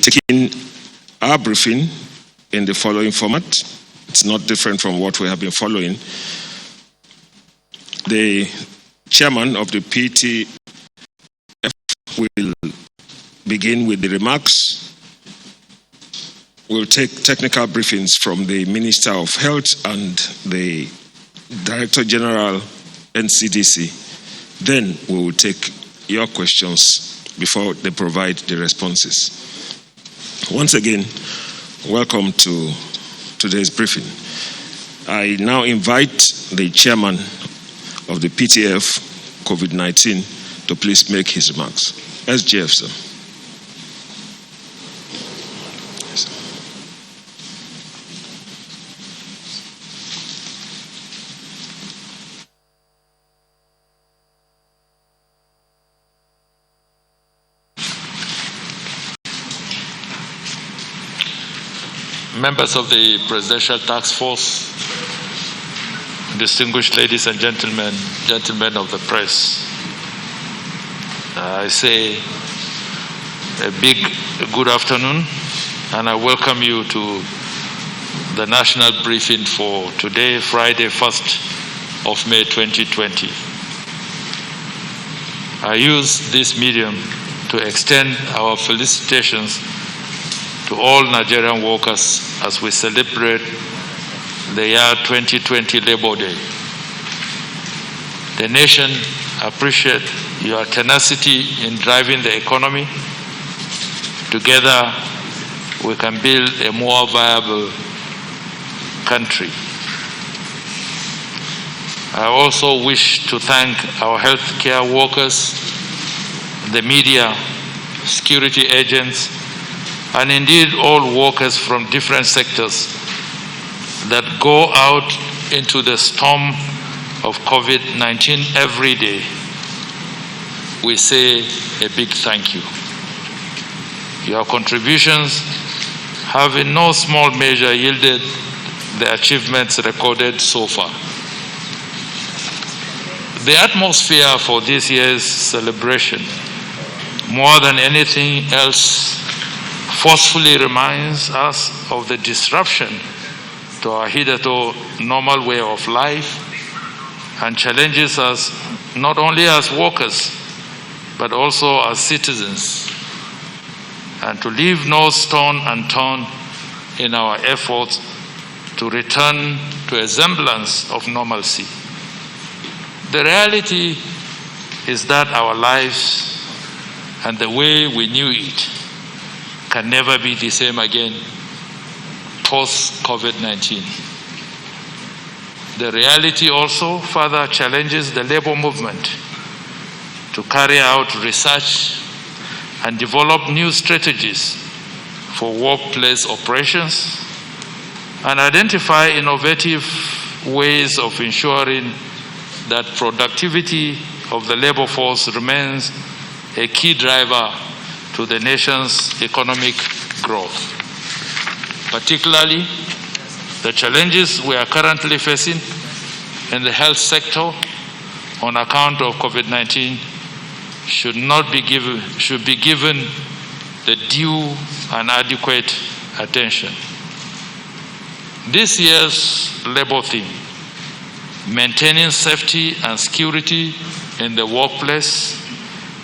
taking our briefing in the following format. It's not different from what we have been following. The chairman of the PTF will begin with the remarks. We'll take technical briefings from the Minister of Health and the Director General NCDC. Then we will take your questions before they provide the responses. Once again, welcome to today's briefing. I now invite the chairman of the PTF COVID-19 to please make his remarks. SGF, sir. Members of the Presidential Task Force, distinguished ladies and gentlemen, gentlemen of the press, I say a big good afternoon, and I welcome you to the national briefing for today, Friday, 1st of May 2020. I use this medium to extend our felicitations to all Nigerian workers as we celebrate the year 2020 Labor Day. The nation appreciates your tenacity in driving the economy. Together, we can build a more viable country. I also wish to thank our healthcare workers, the media, security agents, and indeed all workers from different sectors that go out into the storm of COVID-19 every day. We say a big thank you. Your contributions have in no small measure yielded the achievements recorded so far. The atmosphere for this year's celebration, more than anything else, forcefully reminds us of the disruption to our hitherto normal way of life and challenges us not only as workers, but also as citizens, and to leave no stone unturned in our efforts to return to a semblance of normalcy. The reality is that our lives and the way we knew it can never be the same again post-COVID-19. The reality also further challenges the labor movement to carry out research and develop new strategies for workplace operations and identify innovative ways of ensuring that productivity of the labor force remains a key driver to the nation's economic growth. Particularly, the challenges we are currently facing in the health sector on account of COVID-19 should be given the due and adequate attention. This year's labor theme, maintaining safety and security in the workplace,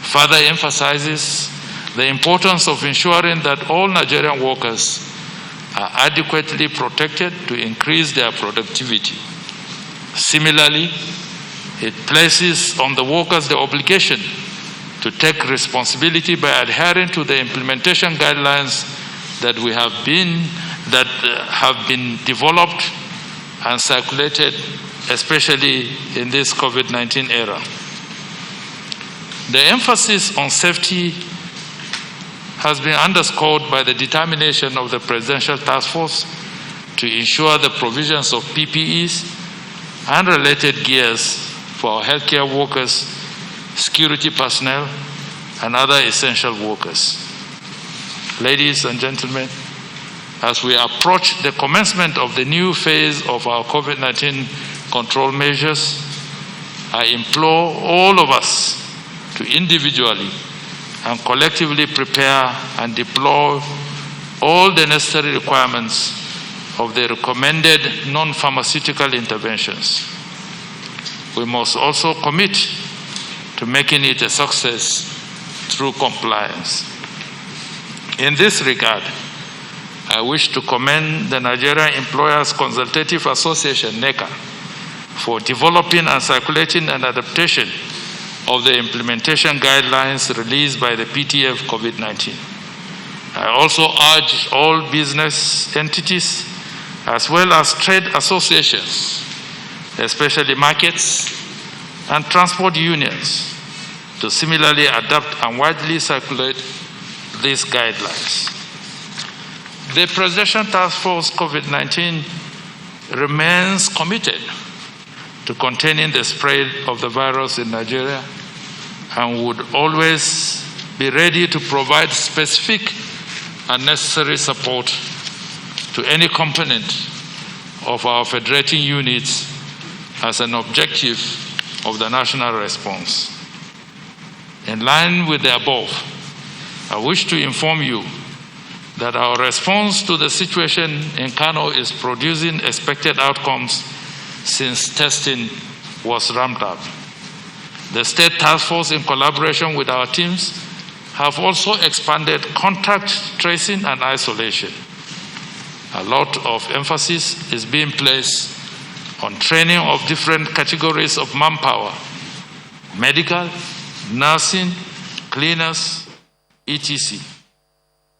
further emphasizes the importance of ensuring that all Nigerian workers are adequately protected to increase their productivity. Similarly, it places on the workers the obligation to take responsibility by adhering to the implementation guidelines that have been developed and circulated, especially in this COVID-19 era. The emphasis on safety has been underscored by the determination of the Presidential Task Force to ensure the provisions of PPEs and related gears for our healthcare workers, security personnel, and other essential workers. Ladies and gentlemen, as we approach the commencement of the new phase of our COVID-19 control measures, I implore all of us to individually and collectively prepare and deploy all the necessary requirements of the recommended non-pharmaceutical interventions. We must also commit to making it a success through compliance. In this regard, I wish to commend the Nigerian Employers Consultative Association, NECA, for developing and circulating an adaptation of the implementation guidelines released by the PTF COVID-19. I also urge all business entities as well as trade associations, especially markets and transport unions, to similarly adapt and widely circulate these guidelines. The Presidential Task Force COVID-19 remains committed to containing the spread of the virus in Nigeria and would always be ready to provide specific and necessary support to any component of our federating units as an objective of the national response. In line with the above, I wish to inform you that our response to the situation in Kano is producing expected outcomes since testing was ramped up. The State Task Force, in collaboration with our teams, have also expanded contact tracing and isolation. A lot of emphasis is being placed on training of different categories of manpower: medical, nursing, cleaners, etc.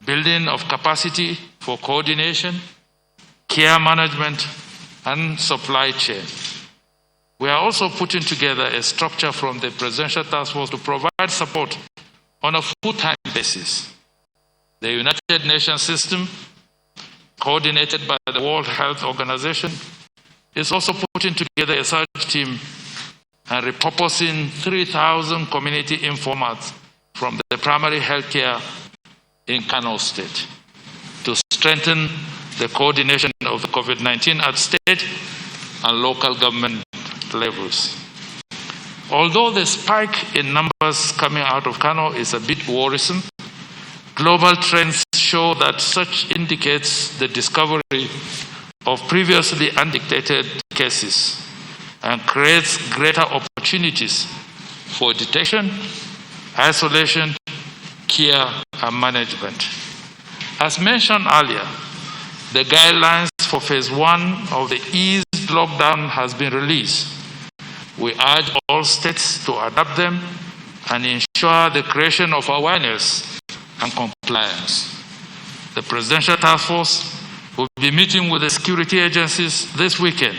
Building of capacity for coordination, care management, and supply chain. We are also putting together a structure from the Presidential Task Force to provide support on a full-time basis. The United Nations system, coordinated by the World Health Organization, is also putting together a search team and repurposing 3,000 community informants from the primary health care in Kano State to strengthen the coordination of the COVID-19 at state and local government levels. Although the spike in numbers coming out of Kano is a bit worrisome, global trends show that such indicates the discovery of previously undetected cases and creates greater opportunities for detection, isolation, care, and management. As mentioned earlier, the guidelines for phase 1 of the eased lockdown has been released. We urge all states to adapt them and ensure the creation of awareness and compliance. The Presidential Task Force will be meeting with the security agencies this weekend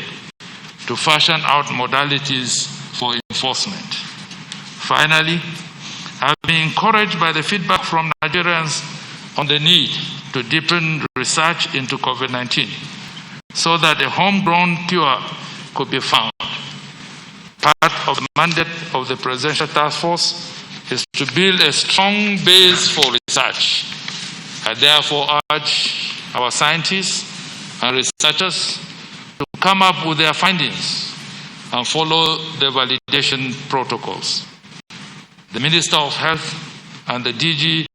to fashion out modalities for enforcement. Finally, I've been encouraged by the feedback from Nigerians on the need to deepen research into COVID-19 so that a homegrown cure could be found. Part of the mandate of the Presidential Task Force is to build a strong base for research. I therefore urge our scientists and researchers to come up with their findings and follow the validation protocols. The Minister of Health and the DG,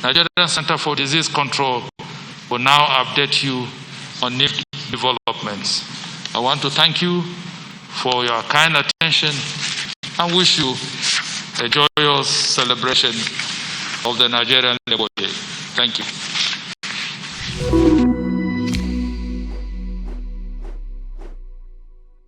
Nigerian Center for Disease Control, will now update you on new developments. I want to thank you for your kind attention and wish you a joyous celebration of the Nigerian Labour Day. Thank you.